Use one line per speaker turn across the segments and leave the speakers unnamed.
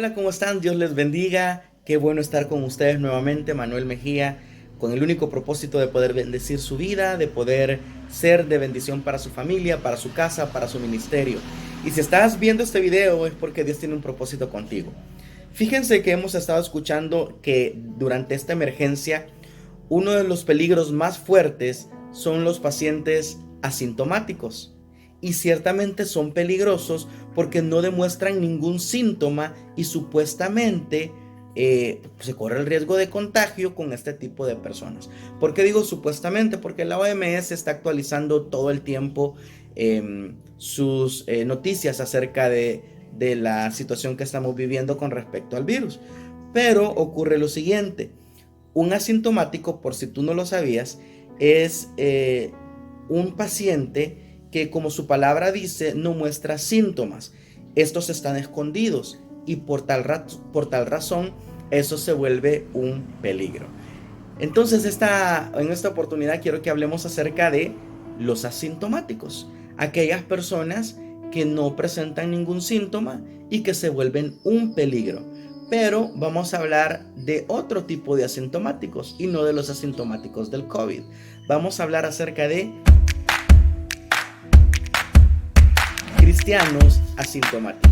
Hola, ¿cómo están? Dios les bendiga. Qué bueno estar con ustedes nuevamente, Manuel Mejía, con el único propósito de poder bendecir su vida, de poder ser de bendición para su familia, para su casa, para su ministerio. Y si estás viendo este video es porque Dios tiene un propósito contigo. Fíjense que hemos estado escuchando que durante esta emergencia uno de los peligros más fuertes son los pacientes asintomáticos. Y ciertamente son peligrosos porque no demuestran ningún síntoma y supuestamente se corre el riesgo de contagio con este tipo de personas. ¿Por qué digo supuestamente? Porque la OMS está actualizando todo el tiempo sus noticias acerca de la situación que estamos viviendo con respecto al virus. Pero ocurre lo siguiente. Un asintomático, por si tú no lo sabías, es un paciente que, como su palabra dice, no muestra síntomas. Estos están escondidos y por tal razón eso se vuelve un peligro. Entonces en esta oportunidad quiero que hablemos acerca de los asintomáticos, aquellas personas que no presentan ningún síntoma y que se vuelven un peligro. Pero vamos a hablar de otro tipo de asintomáticos y no de los asintomáticos del COVID. Vamos a hablar acerca de cristianos asintomáticos.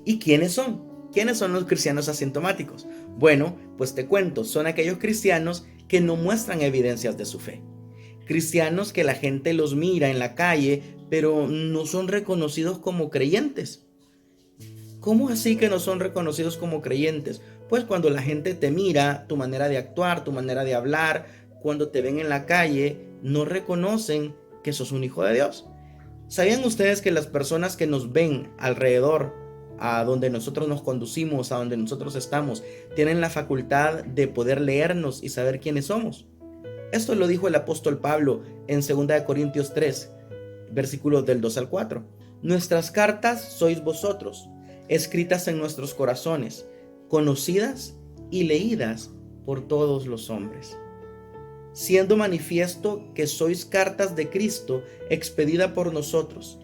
¿Y quiénes son? ¿Quiénes son los cristianos asintomáticos? Bueno, pues te cuento, son aquellos cristianos que no muestran evidencias de su fe. Cristianos que la gente los mira en la calle, pero no son reconocidos como creyentes. ¿Cómo así que no son reconocidos como creyentes? Pues cuando la gente te mira, tu manera de actuar, tu manera de hablar, cuando te ven en la calle, no reconocen que sos un hijo de Dios. ¿Sabían ustedes que las personas que nos ven alrededor, a donde nosotros nos conducimos, a donde nosotros estamos, tienen la facultad de poder leernos y saber quiénes somos? Esto lo dijo el apóstol Pablo en 2 Corintios 3, versículos del 2 al 4. Nuestras cartas sois vosotros, escritas en nuestros corazones, conocidas y leídas por todos los hombres, siendo manifiesto que sois cartas de Cristo expedida por nosotros,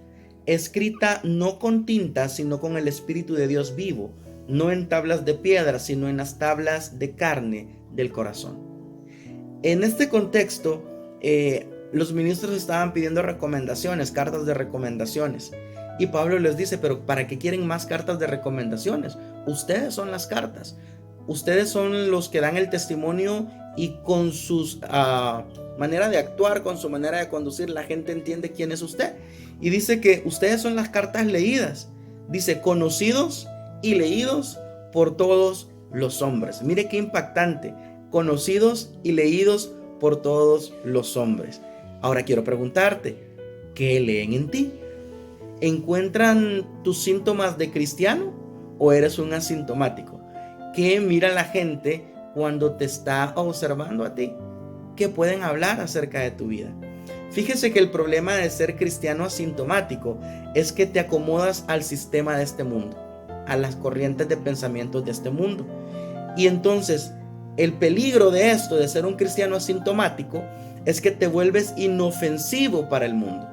escrita no con tinta, sino con el Espíritu de Dios vivo, no en tablas de piedra, sino en las tablas de carne del corazón. En este contexto, los ministros estaban pidiendo recomendaciones, cartas de recomendaciones. Y Pablo les dice, pero ¿para qué quieren más cartas de recomendaciones? Ustedes son las cartas. Ustedes son los que dan el testimonio y con su manera de actuar, con su manera de conducir, la gente entiende quién es usted. Y dice que ustedes son las cartas leídas. Dice, conocidos y leídos por todos los hombres. Mire qué impactante. Conocidos y leídos por todos los hombres. Ahora quiero preguntarte, ¿qué leen en ti? ¿Encuentran tus síntomas de cristiano o eres un asintomático? ¿Qué mira la gente cuando te está observando a ti? ¿Qué pueden hablar acerca de tu vida? Fíjese que el problema de ser cristiano asintomático es que te acomodas al sistema de este mundo, a las corrientes de pensamientos de este mundo. Y entonces, el peligro de esto, de ser un cristiano asintomático, es que te vuelves inofensivo para el mundo.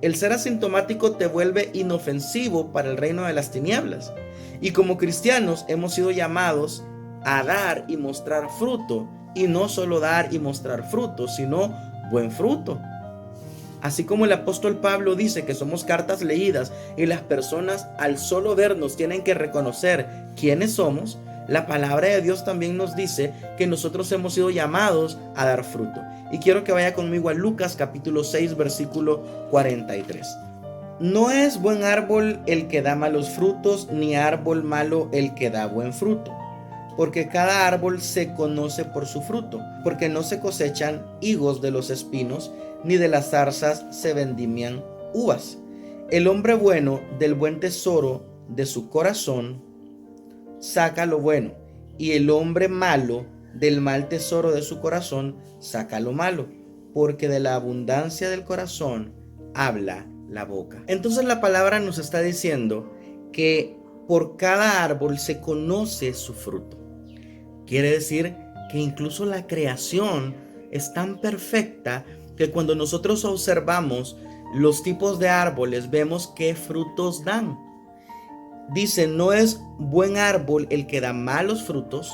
El ser asintomático te vuelve inofensivo para el reino de las tinieblas. Y como cristianos hemos sido llamados a dar y mostrar fruto. Y no solo dar y mostrar fruto, sino buen fruto. Así como el apóstol Pablo dice que somos cartas leídas y las personas al solo vernos tienen que reconocer quiénes somos, la palabra de Dios también nos dice que nosotros hemos sido llamados a dar fruto. Y quiero que vaya conmigo a Lucas capítulo 6 versículo 43. No es buen árbol el que da malos frutos, ni árbol malo el que da buen fruto. Porque cada árbol se conoce por su fruto, porque no se cosechan higos de los espinos, ni de las zarzas se vendimian uvas. El hombre bueno del buen tesoro de su corazón saca lo bueno, y el hombre malo del mal tesoro de su corazón saca lo malo, porque de la abundancia del corazón habla la boca. Entonces la palabra nos está diciendo que por cada árbol se conoce su fruto. Quiere decir que incluso la creación es tan perfecta que cuando nosotros observamos los tipos de árboles vemos qué frutos dan. dice, no es buen árbol el que da malos frutos,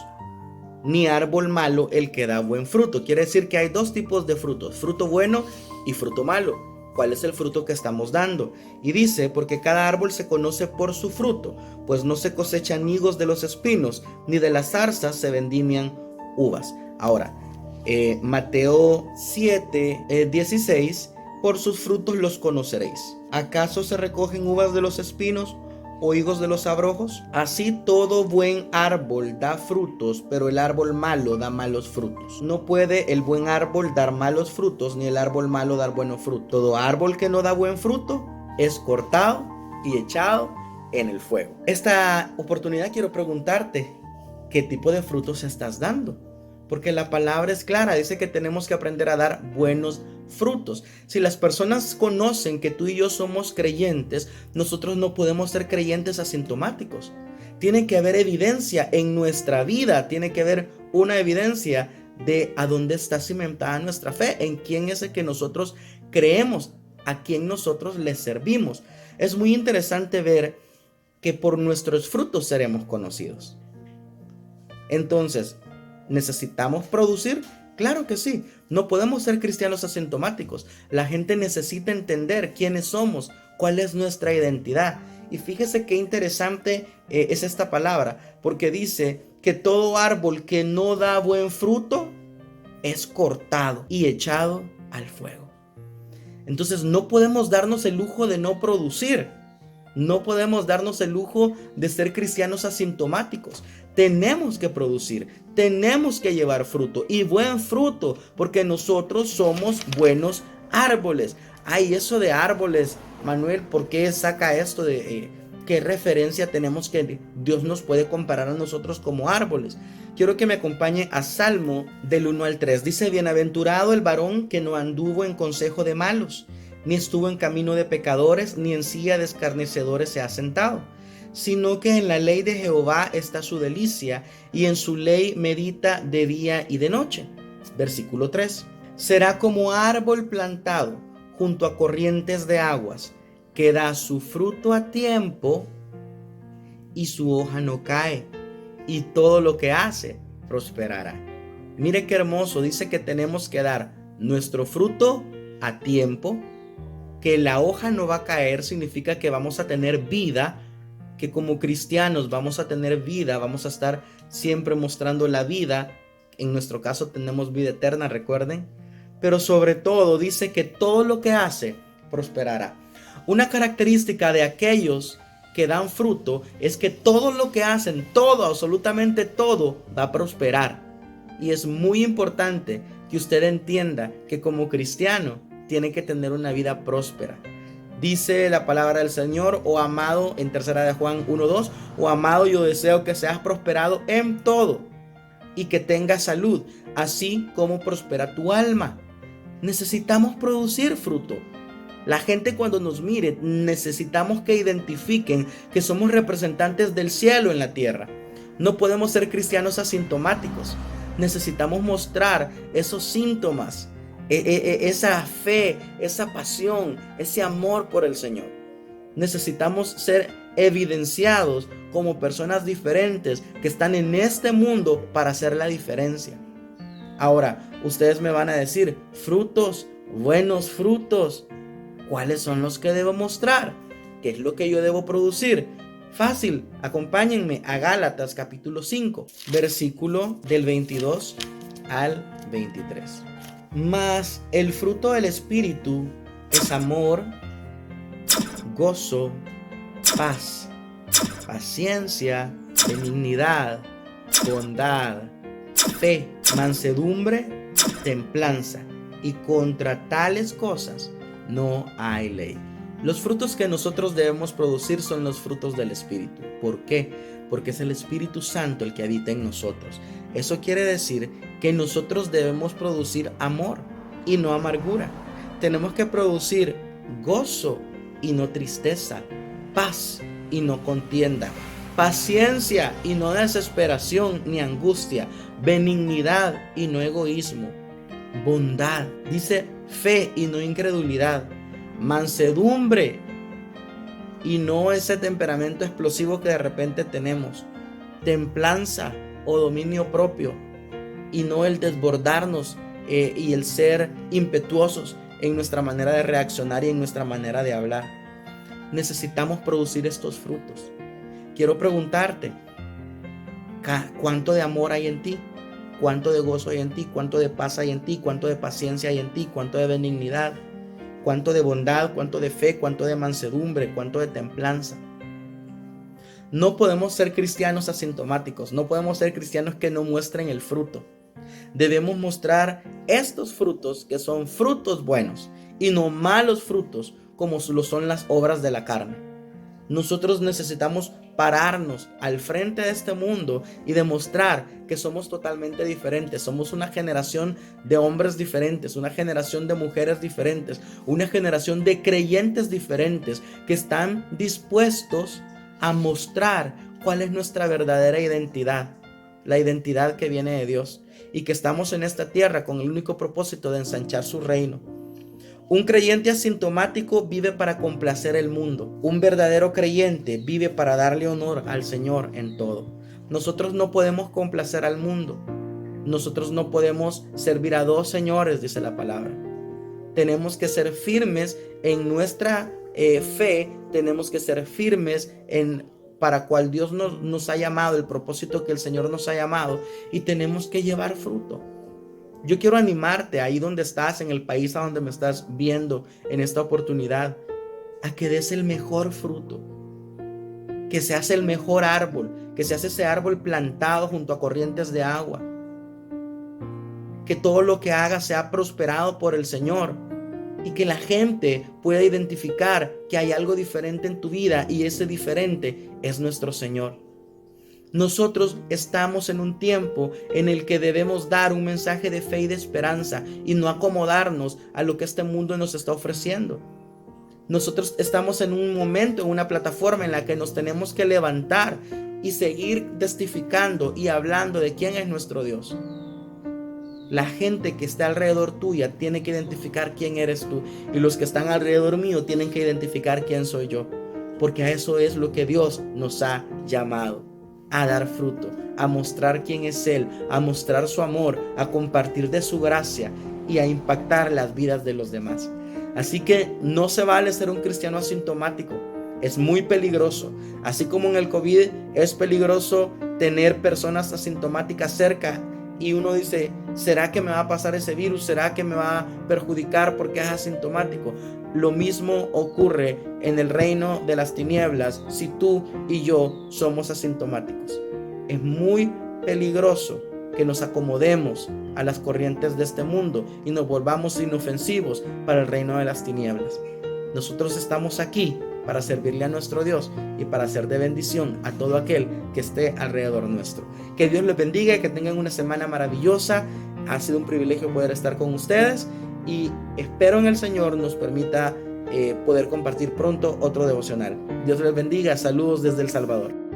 ni árbol malo el que da buen fruto. Quiere decir que hay dos tipos de frutos, fruto bueno y fruto malo. ¿Cuál es el fruto que estamos dando? Y dice, porque cada árbol se conoce por su fruto, pues no se cosechan higos de los espinos, ni de las zarzas se vendimian uvas. Ahora, Mateo 7, 16, por sus frutos los conoceréis. ¿Acaso se recogen uvas de los espinos o higos de los abrojos? Así todo buen árbol da frutos, pero el árbol malo da malos frutos. No puede el buen árbol dar malos frutos, ni el árbol malo dar buenos frutos. Todo árbol que no da buen fruto es cortado y echado en el fuego. Esta oportunidad quiero preguntarte, ¿qué tipo de frutos estás dando? Porque la palabra es clara, dice que tenemos que aprender a dar buenos frutos. Si las personas conocen que tú y yo somos creyentes, nosotros no podemos ser creyentes asintomáticos. Tiene que haber evidencia en nuestra vida, tiene que haber una evidencia de a dónde está cimentada nuestra fe, en quién es el que nosotros creemos, a quién nosotros le servimos. Es muy interesante ver que por nuestros frutos seremos conocidos. Entonces, ¿necesitamos producir? Claro que sí. No podemos ser cristianos asintomáticos. La gente necesita entender quiénes somos, cuál es nuestra identidad. Y fíjese qué interesante es esta palabra, porque dice que todo árbol que no da buen fruto es cortado y echado al fuego. Entonces no podemos darnos el lujo de no producir. No podemos darnos el lujo de ser cristianos asintomáticos. Tenemos que producir, tenemos que llevar fruto y buen fruto, porque nosotros somos buenos árboles. Ay, eso de árboles, Manuel, ¿por qué saca esto de qué referencia tenemos que Dios nos puede comparar a nosotros como árboles? Quiero que me acompañe a Salmo del 1 al 3. Dice, bienaventurado el varón que no anduvo en consejo de malos, ni estuvo en camino de pecadores, ni en silla de escarnecedores se ha sentado, sino que en la ley de Jehová está su delicia, y en su ley medita de día y de noche. Versículo 3. Será como árbol plantado junto a corrientes de aguas, que da su fruto a tiempo, y su hoja no cae, y todo lo que hace prosperará. Mire qué hermoso, dice que tenemos que dar nuestro fruto a tiempo, que la hoja no va a caer, significa que vamos a tener vida, que como cristianos vamos a tener vida, vamos a estar siempre mostrando la vida. En nuestro caso tenemos vida eterna, recuerden. Pero sobre todo dice que todo lo que hace prosperará. Una característica de aquellos que dan fruto es que todo lo que hacen, todo, absolutamente todo, va a prosperar. Y es muy importante que usted entienda que como cristiano tiene que tener una vida próspera. Dice la palabra del Señor, oh amado, en 3 de Juan 1:2, oh amado, yo deseo que seas prosperado en todo y que tengas salud, así como prospera tu alma. Necesitamos producir fruto. La gente cuando nos mire, necesitamos que identifiquen que somos representantes del cielo en la tierra. No podemos ser cristianos asintomáticos. Necesitamos mostrar esos síntomas, esa fe, esa pasión, ese amor por el Señor. Necesitamos ser evidenciados como personas diferentes que están en este mundo para hacer la diferencia. Ahora, ustedes me van a decir, frutos, buenos frutos, ¿cuáles son los que debo mostrar? ¿Qué es lo que yo debo producir? Fácil, acompáñenme a Gálatas capítulo 5, versículo del 22 al 23. Mas el fruto del Espíritu es amor, gozo, paz, paciencia, benignidad, bondad, fe, mansedumbre, templanza, y contra tales cosas no hay ley. Los frutos que nosotros debemos producir son los frutos del Espíritu. ¿Por qué? Porque es el Espíritu Santo el que habita en nosotros. Eso quiere decir que nosotros debemos producir amor y no amargura. Tenemos que producir gozo y no tristeza, paz y no contienda, paciencia y no desesperación ni angustia, benignidad y no egoísmo, bondad, dice fe y no incredulidad, mansedumbre y no ese temperamento explosivo que de repente tenemos. Templanza o dominio propio y no el desbordarnos y el ser impetuosos en nuestra manera de reaccionar y en nuestra manera de hablar. Necesitamos producir estos frutos. Quiero preguntarte, ¿cuánto de amor hay en ti? ¿Cuánto de gozo hay en ti? ¿Cuánto de paz hay en ti? ¿Cuánto de paciencia hay en ti? ¿Cuánto de benignidad? ¿Cuánto de bondad? ¿Cuánto de fe? ¿Cuánto de mansedumbre? ¿Cuánto de templanza? No podemos ser cristianos asintomáticos, no podemos ser cristianos que no muestren el fruto. Debemos mostrar estos frutos que son frutos buenos y no malos frutos como lo son las obras de la carne. Nosotros necesitamos pararnos al frente de este mundo y demostrar que somos totalmente diferentes. Somos una generación de hombres diferentes, una generación de mujeres diferentes, una generación de creyentes diferentes que están dispuestos a mostrar cuál es nuestra verdadera identidad, la identidad que viene de Dios, y que estamos en esta tierra con el único propósito de ensanchar su reino. Un creyente asintomático vive para complacer el mundo. Un verdadero creyente vive para darle honor al Señor en todo. Nosotros no podemos complacer al mundo. Nosotros no podemos servir a dos señores, dice la palabra. Tenemos que ser firmes en nuestra fe. Tenemos que ser firmes para cual Dios nos ha llamado, el propósito que el Señor nos ha llamado, y tenemos que llevar fruto. Yo quiero animarte ahí donde estás, en el país a donde me estás viendo en esta oportunidad, a que des el mejor fruto, que seas el mejor árbol, que seas ese árbol plantado junto a corrientes de agua, que todo lo que hagas sea prosperado por el Señor y que la gente pueda identificar que hay algo diferente en tu vida y ese diferente es nuestro Señor. Nosotros estamos en un tiempo en el que debemos dar un mensaje de fe y de esperanza y no acomodarnos a lo que este mundo nos está ofreciendo. Nosotros estamos en un momento, en una plataforma en la que nos tenemos que levantar y seguir testificando y hablando de quién es nuestro Dios. La gente que está alrededor tuya tiene que identificar quién eres tú, y los que están alrededor mío tienen que identificar quién soy yo, porque a eso es lo que Dios nos ha llamado. A dar fruto, a mostrar quién es Él, a mostrar su amor, a compartir de su gracia y a impactar las vidas de los demás. Así que no se vale ser un cristiano asintomático, es muy peligroso. Así como en el COVID es peligroso tener personas asintomáticas cerca y uno dice, ¿será que me va a pasar ese virus? ¿Será que me va a perjudicar porque es asintomático? Lo mismo ocurre en el reino de las tinieblas si tú y yo somos asintomáticos. Es muy peligroso que nos acomodemos a las corrientes de este mundo y nos volvamos inofensivos para el reino de las tinieblas. Nosotros estamos aquí para servirle a nuestro Dios y para ser de bendición a todo aquel que esté alrededor nuestro. Que Dios les bendiga y que tengan una semana maravillosa. Ha sido un privilegio poder estar con ustedes y espero en el Señor nos permita poder compartir pronto otro devocional. Dios les bendiga. Saludos desde El Salvador.